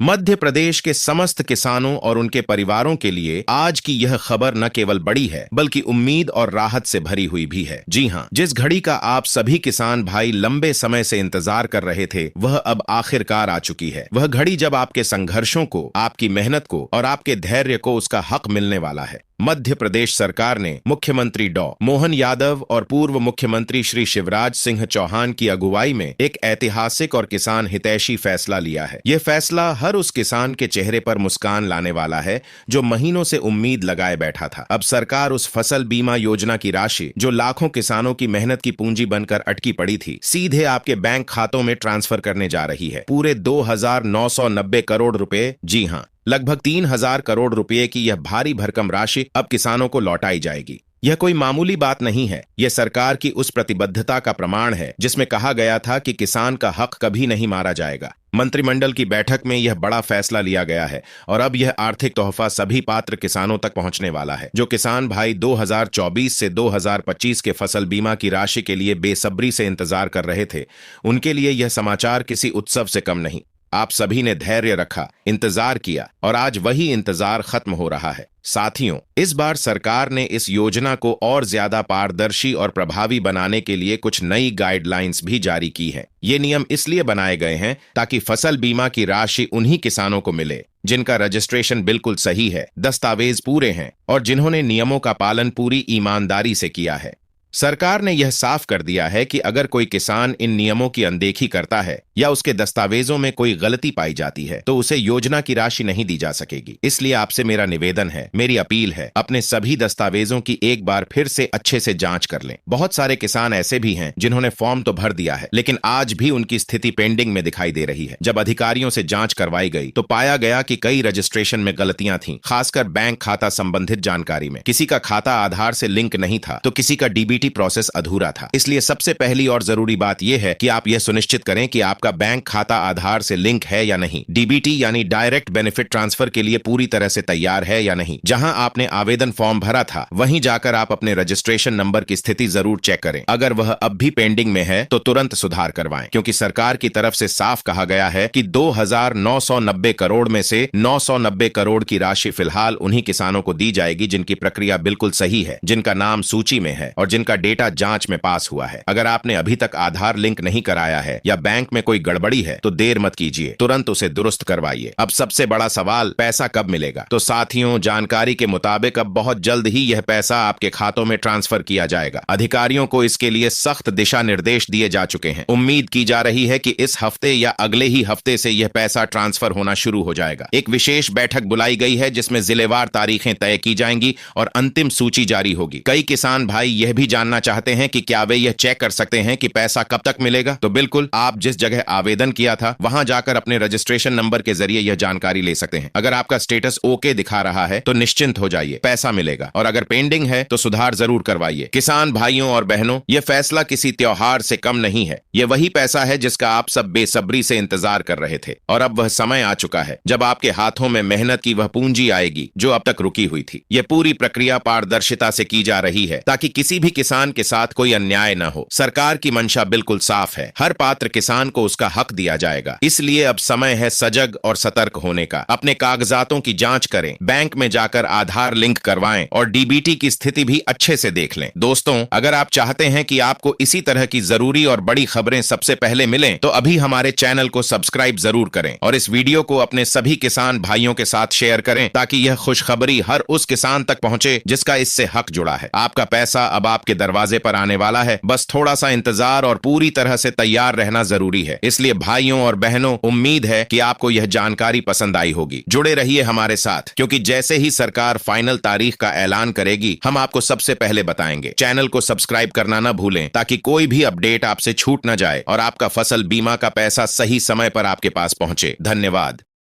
मध्य प्रदेश के समस्त किसानों और उनके परिवारों के लिए आज की यह खबर न केवल बड़ी है बल्कि उम्मीद और राहत से भरी हुई भी है। जी हां, जिस घड़ी का आप सभी किसान भाई लंबे समय से इंतजार कर रहे थे वह अब आखिरकार आ चुकी है। वह घड़ी जब आपके संघर्षों को, आपकी मेहनत को और आपके धैर्य को उसका हक मिलने वाला है। मध्य प्रदेश सरकार ने मुख्यमंत्री डॉ. मोहन यादव और पूर्व मुख्यमंत्री श्री शिवराज सिंह चौहान की अगुवाई में एक ऐतिहासिक और किसान हितैषी फैसला लिया है। यह फैसला हर उस किसान के चेहरे पर मुस्कान लाने वाला है जो महीनों से उम्मीद लगाए बैठा था। अब सरकार उस फसल बीमा योजना की राशि जो लाखों किसानों की मेहनत की पूंजी बनकर अटकी पड़ी थी, सीधे आपके बैंक खातों में ट्रांसफर करने जा रही है। पूरे 2,990 करोड़ रुपए, जी हां, लगभग 3,000 करोड़ रुपए की यह भारी भरकम राशि अब किसानों को लौटाई जाएगी। यह कोई मामूली बात नहीं है। यह सरकार की उस प्रतिबद्धता का प्रमाण है जिसमें कहा गया था कि किसान का हक कभी नहीं मारा जाएगा। मंत्रिमंडल की बैठक में यह बड़ा फैसला लिया गया है और अब यह आर्थिक तोहफा सभी पात्र किसानों तक पहुंचने वाला है। जो किसान भाई 2024 से 2025 के फसल बीमा की राशि के लिए बेसब्री से इंतजार कर रहे थे, उनके लिए यह समाचार किसी उत्सव से कम नहीं। आप सभी ने धैर्य रखा, इंतजार किया और आज वही इंतजार खत्म हो रहा है। साथियों, इस बार सरकार ने इस योजना को और ज्यादा पारदर्शी और प्रभावी बनाने के लिए कुछ नई गाइडलाइंस भी जारी की हैं। ये नियम इसलिए बनाए गए हैं ताकि फसल बीमा की राशि उन्हीं किसानों को मिले जिनका रजिस्ट्रेशन बिल्कुल सही है, दस्तावेज पूरे हैं और जिन्होंने नियमों का पालन पूरी ईमानदारी से किया है। सरकार ने यह साफ कर दिया है कि अगर कोई किसान इन नियमों की अनदेखी करता है या उसके दस्तावेजों में कोई गलती पाई जाती है तो उसे योजना की राशि नहीं दी जा सकेगी। इसलिए आपसे मेरा निवेदन है, मेरी अपील है, अपने सभी दस्तावेजों की एक बार फिर से अच्छे से जांच कर लें। बहुत सारे किसान ऐसे भी हैं जिन्होंने फॉर्म तो भर दिया है लेकिन आज भी उनकी स्थिति पेंडिंग में दिखाई दे रही है। जब अधिकारियों से जांच करवाई गई तो पाया गया कि कई रजिस्ट्रेशन में गलतियां थीं, खासकर बैंक खाता संबंधित जानकारी में। किसी का खाता आधार से लिंक नहीं था तो किसी का डीबीटी प्रोसेस अधूरा था। इसलिए सबसे पहली और जरूरी बात यह है कि आप यह सुनिश्चित करें कि आपका बैंक खाता आधार से लिंक है या नहीं, डीबीटी यानी डायरेक्ट बेनिफिट ट्रांसफर के लिए पूरी तरह से तैयार है या नहीं। जहां आपने आवेदन फॉर्म भरा था वहीं जाकर आप अपने रजिस्ट्रेशन नंबर की स्थिति जरूर चेक करें। अगर वह अब भी पेंडिंग में है तो तुरंत सुधार करवाएं, क्योंकि सरकार की तरफ से साफ कहा गया है कि 2,990 करोड़ में से 990 करोड़ की राशि फिलहाल उन्हीं किसानों को दी जाएगी जिनकी प्रक्रिया बिल्कुल सही है, जिनका नाम सूची में है और जिनका डेटा जांच में पास हुआ है। अगर आपने अभी तक आधार लिंक नहीं कराया है या बैंक में कोई गड़बड़ी है तो देर मत कीजिए, तुरंत उसे दुरुस्त करवाइए। अब सबसे बड़ा सवाल, पैसा कब मिलेगा? तो साथियों, जानकारी के मुताबिक अब बहुत जल्द ही यह पैसा आपके खातों में ट्रांसफर किया जाएगा। अधिकारियों को इसके लिए सख्त दिशा निर्देश दिए जा चुके हैं। उम्मीद की जा रही है कि इस हफ्ते या अगले ही हफ्ते से यह पैसा ट्रांसफर होना शुरू हो जाएगा। एक विशेष बैठक बुलाई गई है जिसमें जिलेवार तारीखें तय की जाएंगी और अंतिम सूची जारी होगी। कई किसान भाई यह भी जानना चाहते हैं कि क्या वे यह चेक कर सकते हैं कि पैसा कब तक मिलेगा। तो बिल्कुल, आप जिस जगह आवेदन किया था वहां जाकर अपने रजिस्ट्रेशन नंबर के जरिए यह जानकारी ले सकते हैं। अगर आपका स्टेटस ओके दिखा रहा है तो निश्चिंत हो जाइए, पैसा मिलेगा, और अगर पेंडिंग है तो सुधार जरूर करवाइए। किसान भाइयों और बहनों, यह फैसला किसी त्योहार से कम नहीं है। यह वही पैसा है जिसका आप सब बेसब्री से इंतजार कर रहे थे और अब वह समय आ चुका है जब आपके हाथों में मेहनत की वह पूंजी आएगी जो अब तक रुकी हुई थी। यह पूरी प्रक्रिया पारदर्शिता से की जा रही है ताकि किसी भी किसान के साथ कोई अन्याय न हो। सरकार की मंशा बिल्कुल साफ है, हर पात्र किसान को उसका हक दिया जाएगा। इसलिए अब समय है सजग और सतर्क होने का। अपने कागजातों की जांच करें, बैंक में जाकर आधार लिंक करवाएं और डीबीटी की स्थिति भी अच्छे से देख लें। दोस्तों, अगर आप चाहते हैं कि आपको इसी तरह की जरूरी और बड़ी खबरें सबसे पहले मिलें तो अभी हमारे चैनल को सब्सक्राइब जरूर करें और इस वीडियो को अपने सभी किसान भाइयों के साथ शेयर करें ताकि यह खुशखबरी हर उस किसान तक पहुंचे जिसका इससे हक जुड़ा है। आपका पैसा अब आपके दरवाजे पर आने वाला है, बस थोड़ा सा इंतजार और पूरी तरह से तैयार रहना जरूरी है। इसलिए भाइयों और बहनों, उम्मीद है कि आपको यह जानकारी पसंद आई होगी। जुड़े रहिए हमारे साथ, क्योंकि जैसे ही सरकार फाइनल तारीख का ऐलान करेगी हम आपको सबसे पहले बताएंगे। चैनल को सब्सक्राइब करना न भूलें ताकि कोई भी अपडेट आपसे छूट न जाए और आपका फसल बीमा का पैसा सही समय पर आपके पास पहुंचे। धन्यवाद।